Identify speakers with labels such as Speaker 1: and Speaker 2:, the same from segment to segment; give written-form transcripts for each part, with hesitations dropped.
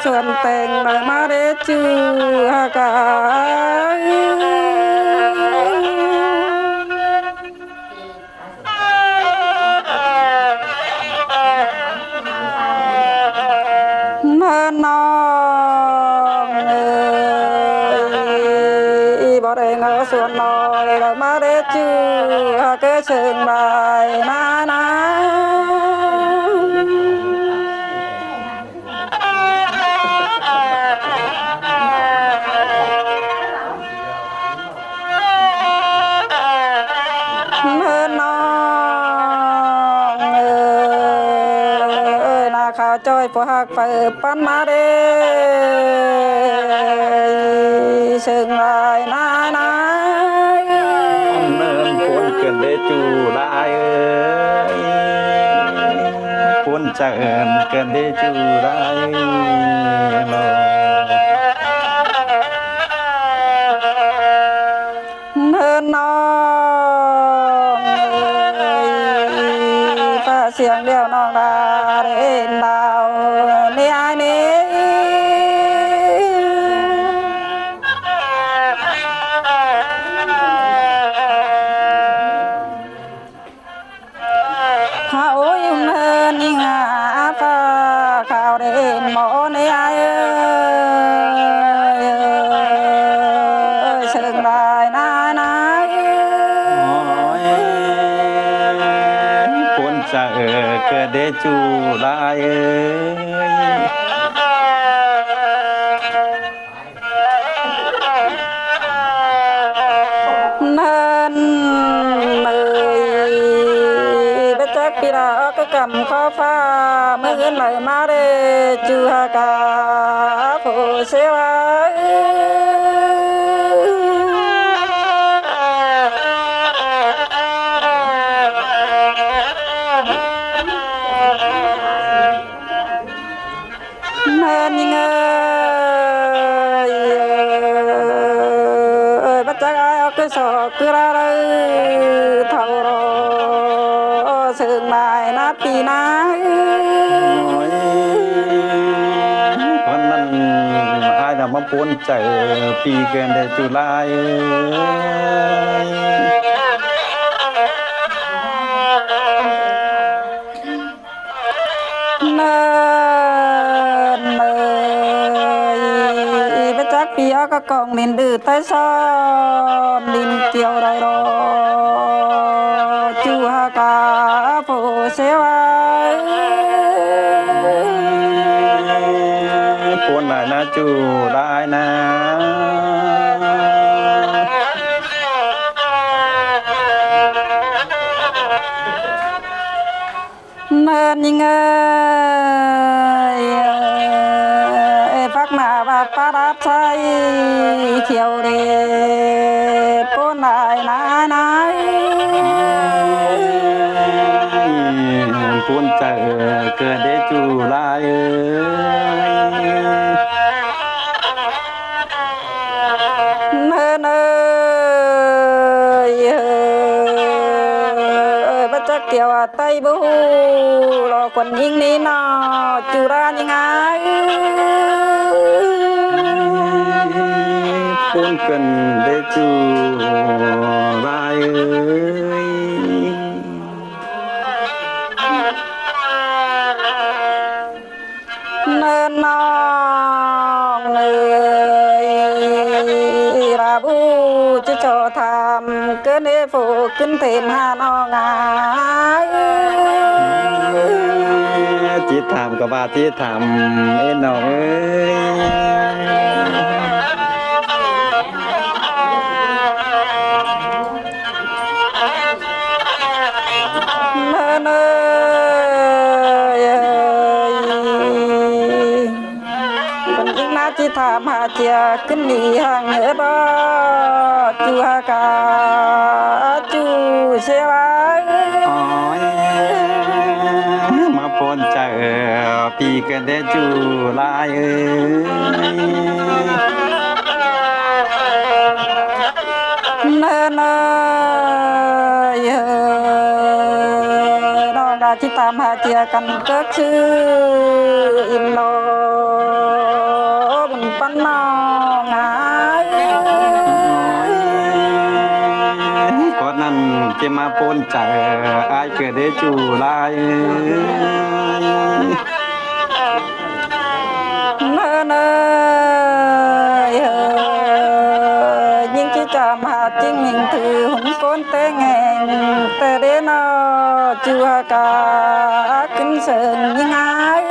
Speaker 1: ส่วนแต่งมาเดจูฮากาเนินนองบ่ได้เงาส่วนน้อยมาเดจูฮาเกเชิงใบนาข้าวจ้อยพวกหักเปิดปั้นมาเด้เชิงลายนาย
Speaker 2: เนินปนเกินได้จูลายปนจะเอินเกินได้จูลาย
Speaker 1: เนินน้องฟ้าเสียงเดียวน้องดาเรนดาวนี่ไอ้นี่ฮาโอ้ยเนินนี่งาฟ้าข่าวเรนหมอนี่ไอ้เชิงลายนาย
Speaker 2: ปนจะเกิดได้จูลาย
Speaker 1: นั่นเมยเบจักปีดาก็กำข้อฟ้าเมื่อเงินไหลมาเรจูฮากาผู้เสวานั่นยังไงบัจจัยเอาก็สอกกระไรเท่ารอซึ่งนายนับปีนาย
Speaker 2: วันนั้นอายน่ะมาปนใจปีเกินได้จูลาย
Speaker 1: เนินเบจักปีเอาก็กองนินดื้อใต้ซ้อนดินเกี่ยวไรรอจูฮากาผู้เสวา
Speaker 2: ปนได้นะจูได้นะ
Speaker 1: เนินยังไงพักหน้าว่าปาราไทยเขียวเดปนได้นาย
Speaker 2: ปนจะเกิดได้จูลาย
Speaker 1: เนินบัจจักเกี่ยวไตบูรอคนยิงนี่นอจุรายังไง
Speaker 2: ปนเกินได้จูลาย
Speaker 1: เนินน้องราบูจะโจทำเกินเอฟูขึ้นเทนหาน้องไง
Speaker 2: จิตถามกับว่าจิตถามน้อง
Speaker 1: เนินยิงนาจิถามหาเจียขึ้นหนีห่างเหรอจูฮากาจูเสวา
Speaker 2: มาปนใจปีกันได้จูลาย
Speaker 1: เนินน้องดาที่ตามหาเจียกันก็ชื่ออินโน
Speaker 2: จะมาปนใจอายเกิดได้จูลาย
Speaker 1: เนยยิ่งที่จะมาจิ้งมิ่งถือหุ่นก้นเตงแงงแต่เดนอจูฮากาขึ้นเสิงยิ่งหาย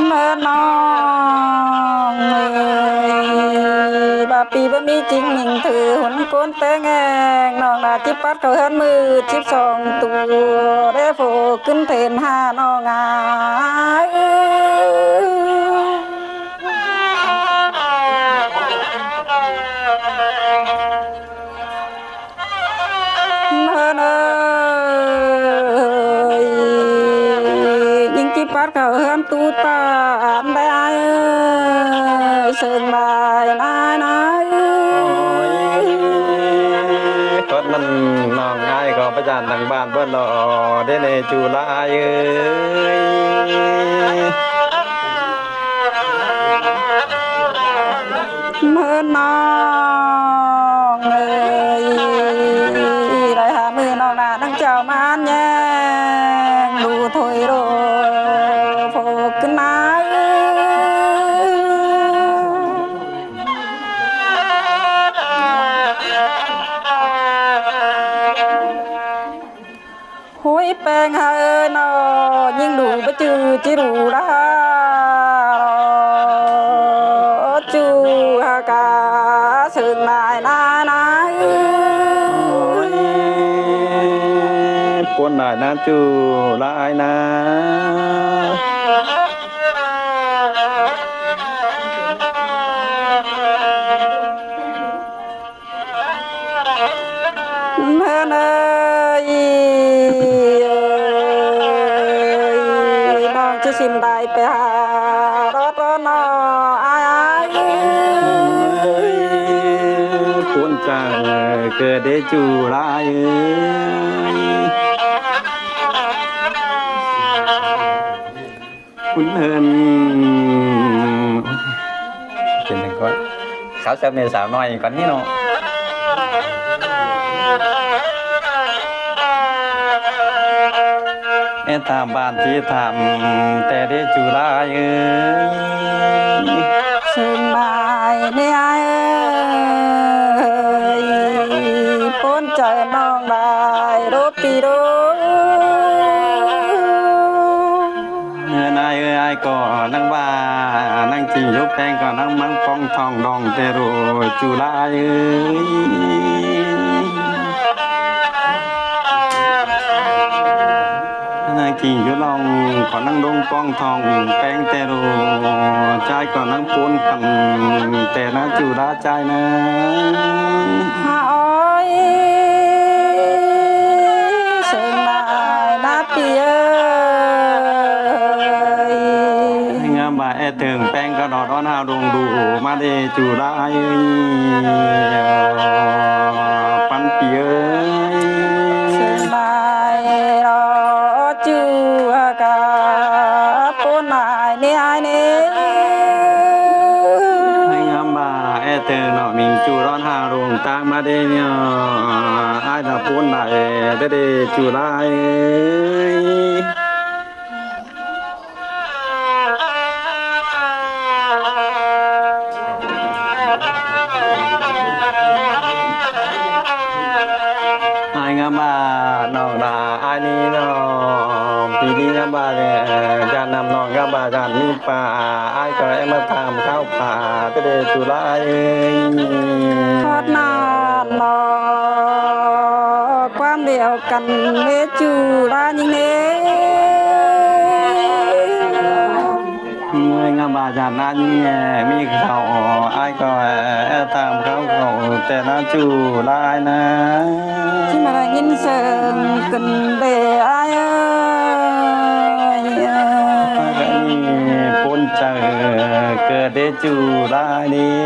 Speaker 1: เมื่อน้องเอ่ยบาปีบ่มีจริงหญิงถือหุ่นโกนแต่งแงงน้องอาจิปัดเขาเฮิรนมือ12ตัวได้โผล่ขึ้นเทนหาน้องอายเมื่อเนยยิงจิปัดเขาเฮิรนตูตาอันได้อายเสิงบายนาย
Speaker 2: คนมันน้องง่ายก็ประจานทางบ้านเพื่อนรอได้ในจูลาย
Speaker 1: เมื่อน้องเอ้ยได้หามือน้องนาทั้งเจ้ามานแยงดูถอยโรโผล่ขึ้นมาหุยแปลงหาเอ้ยนอยิ่งดูไปจือจิรูดาจูฮากาสึงนายนานา
Speaker 2: ปนได้นะจูลายนะ
Speaker 1: เมื่อเนยน้องจะสิมได้ไปหารถนออาย
Speaker 2: ปนจังเกิดได้จูลายคุณเอิญเป็นยังก็เขาจะเป็นสาวน้อยก่อนนี่เนาะตามบ้านที่ทำแต่ได้จูลาย
Speaker 1: สึงนายเนี่ยปนใจน้องได้รบปีโร
Speaker 2: นายไอ้ก็นั่งบ้านั่งจิงยกแพงก็นั่งมังฟองทองดองเตโรจูลายนั่งจิงยกลองก็นั่งดงฟองทองแป้งเตโรใจก็นั่งปูนกันแต่นะจูลาใจนะ
Speaker 1: หาอ้อยสึงนายนาปีเอ้ย
Speaker 2: งามบ่าแอถึงแป้งก็ดอดอ้อนหาดงดูมาเดจูลายปันเปีย
Speaker 1: สึงนายรอจูฮากาปนนายเนี่ย
Speaker 2: ให้งามบ่าแอถึงเนาะมิงจูร้อนหาดงตามมาเดเนี่ยอ้ายถ้าปูนได้เดจูลายงามบ้านอกดาอันนี้น้องปีนี้งามบ้าเนี่ยจะนำน้องงามบ้าจานมีป่าไอ้ก็ไอ้มาทำข้าวป่าก็ได้จุฬา
Speaker 1: ทอดนานนอความเดียวกันเมจูรายิงเน
Speaker 2: งามบ้าจานนั้นเนี่ยมีเขาไอ้ก็ไอ้ทำข้าวเขาแต่น่าจุฬานะ
Speaker 1: ที่มายินเสิงกันเดอาย
Speaker 2: ปนเจอเกิดได้จุฬานี้